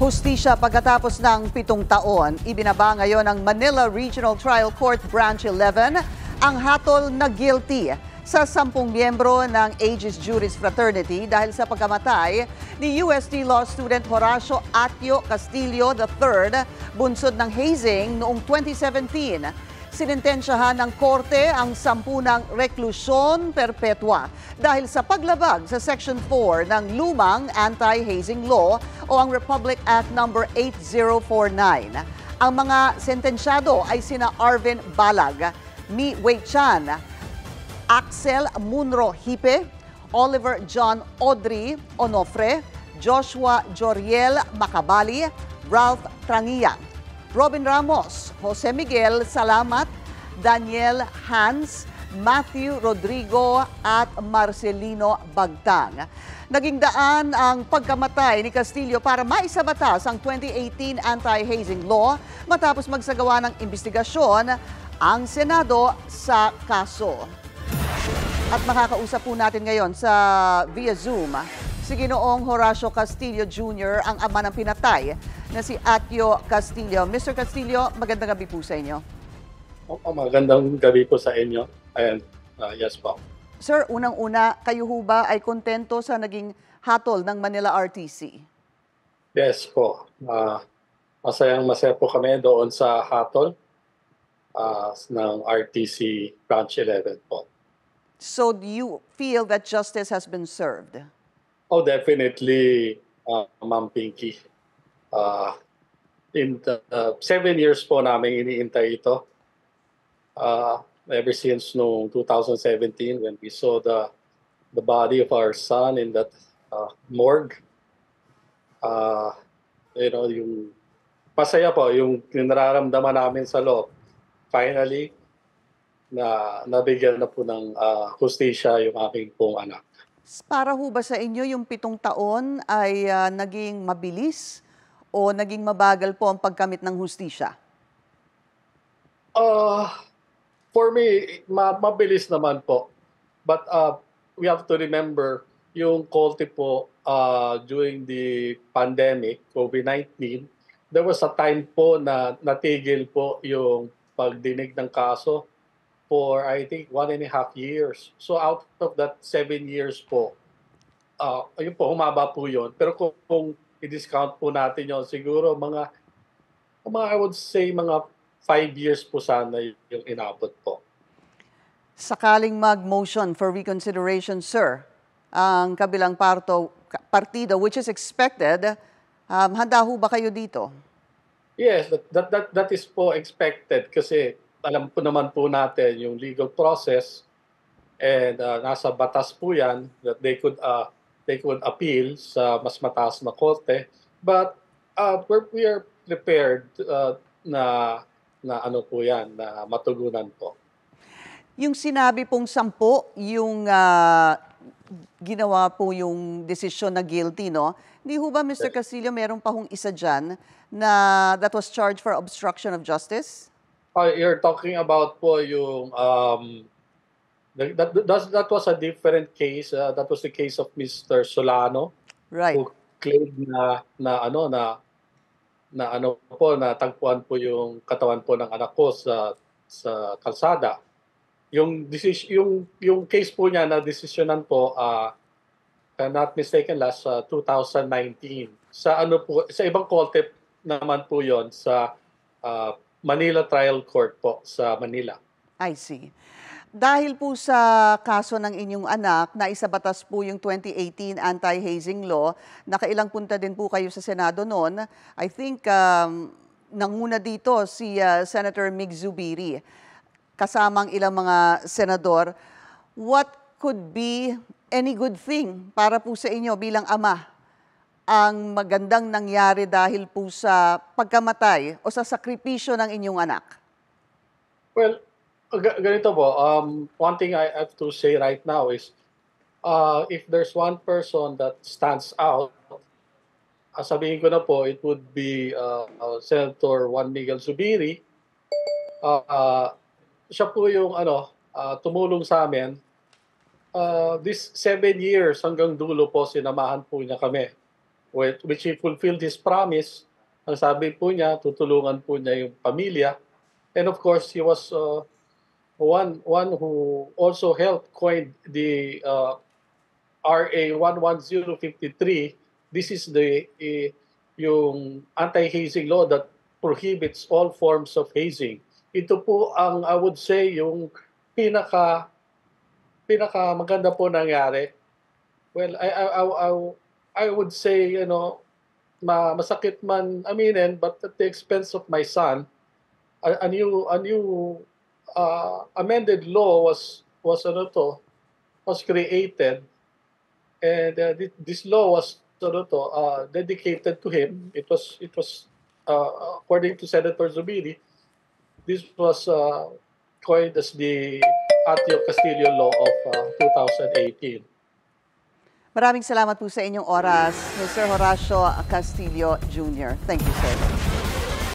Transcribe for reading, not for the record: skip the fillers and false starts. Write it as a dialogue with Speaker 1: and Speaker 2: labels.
Speaker 1: Hustisya pagkatapos ng 7 taon, ibinaba ngayon ng Manila Regional Trial Court Branch 11 ang hatol na guilty sa 10 miyembro ng Aegis Juris Fraternity dahil sa pagkamatay ni UST Law student Horacio Atio Castillo III, bunsod ng hazing noong 2017. Sinintensyahan ng korte ang 10 ng reklusyon perpetua dahil sa paglabag sa Section 4 ng lumang anti-hazing law o ang Republic Act No. 8049. Ang mga sentensyado ay sina Arvin Balag, Mi Wei Chan, Axel Munro Hipe, Oliver John Audrey Onofre, Joshua Joriel Macabali, Ralph Trangia, Robin Ramos, Jose Miguel Salamat, Daniel Hans, Matthew Rodrigo at Marcelino Bagtang. Naging daan ang pagkamatay ni Castillo para maisabatas ang 2018 anti-hazing law matapos magsagawa ng investigasyon ang Senado sa kaso. At makakausap po natin ngayon sa via Zoom si Ginoong Horacio Castillo Jr., ang ama ng pinatay na si Atio Castillo. Mr. Castillo, magandang gabi po sa inyo.
Speaker 2: Magandang gabi po sa inyo. And yes po.
Speaker 1: Sir, unang-una, kayo ho ba ay kontento sa naging hatol ng Manila RTC?
Speaker 2: Yes po. Masaya po kami doon sa hatol ng RTC Branch 11 po.
Speaker 1: So do you feel that justice has been served?
Speaker 2: Oh, definitely, Ma'am Pinky. In the 7 years po namin iniintay ito. Ever since no 2017 when we saw the body of our son in that morgue. Yung pasaya po yung nararamdaman namin sa loob. Finally, na nabigyan na po ng hustisya yung aking pong anak.
Speaker 1: Para ho ba sa inyo yung 7 taon ay naging mabilis o naging mabagal po ang pagkamit ng hustisya?
Speaker 2: For me, mabilis naman po. But we have to remember yung Colte po during the pandemic, COVID-19, there was a time po na natigil po yung pagdinig ng kaso for I think 1.5 years. So out of that 7 years po, ayun po, humaba po yun. Pero kung i-discount po natin yun, siguro mga I would say mga 5 years po sana yung inabot po.
Speaker 1: Sakaling mag-motion for reconsideration, sir, ang kabilang partido, which is expected, handa ho ba kayo dito?
Speaker 2: Yes, that is po expected kasi alam po naman po natin yung legal process and nasa batas po yan that they could appeal sa mas mataas na korte. But we are prepared na ano po yan, na matugunan po.
Speaker 1: Yung sinabi pong 10, yung ginawa po yung desisyon na guilty, no? Hindi ho ba, Mr. Castillo, meron pa hong isa dyan na that was charged for obstruction of justice?
Speaker 2: You're talking about po yung that was a different case. That was the case of Mr. Solano,
Speaker 1: right,
Speaker 2: who claimed na tagpuan po yung katawan po ng anak ko sa kalsada. Yung case po niya na desisyonan po, if I'm not mistaken, last 2019. Sa ibang korte naman po 'yon sa Manila Trial Court po sa Manila.
Speaker 1: I see. Dahil po sa kaso ng inyong anak, naisabatas po yung 2018 anti-hazing law, nakailang punta din po kayo sa Senado noon. I think nanguna dito si Senator Mig Zubiri, kasamang ilang mga senador. What could be any good thing para po sa inyo bilang ama ang magandang nangyari dahil po sa pagkamatay o sa sakripisyo ng inyong anak?
Speaker 2: Well, ganito po. One thing I have to say right now is if there's one person that stands out, sabihin ko na po, it would be Senator Juan Miguel Zubiri. Siya po yung tumulong sa amin. This 7 years hanggang dulo po, sinamahan po niya kami. which he fulfilled his promise. Ang sabi po niya, tutulungan po niya yung pamilya. And of course, he was one who also helped coin the RA 11053. This is yung anti-hazing law that prohibits all forms of hazing. Ito po ang, I would say, yung pinaka maganda po nangyari. Well, I would say, masakit man aminin, but at the expense of my son, a new amended law was created, and this law was dedicated to him. It was according to Senator Zubiri, this was coined as the Atio Castillo Law of 2018.
Speaker 1: Maraming salamat po sa inyong oras, Mr. Horacio Castillo Jr. Thank you, sir.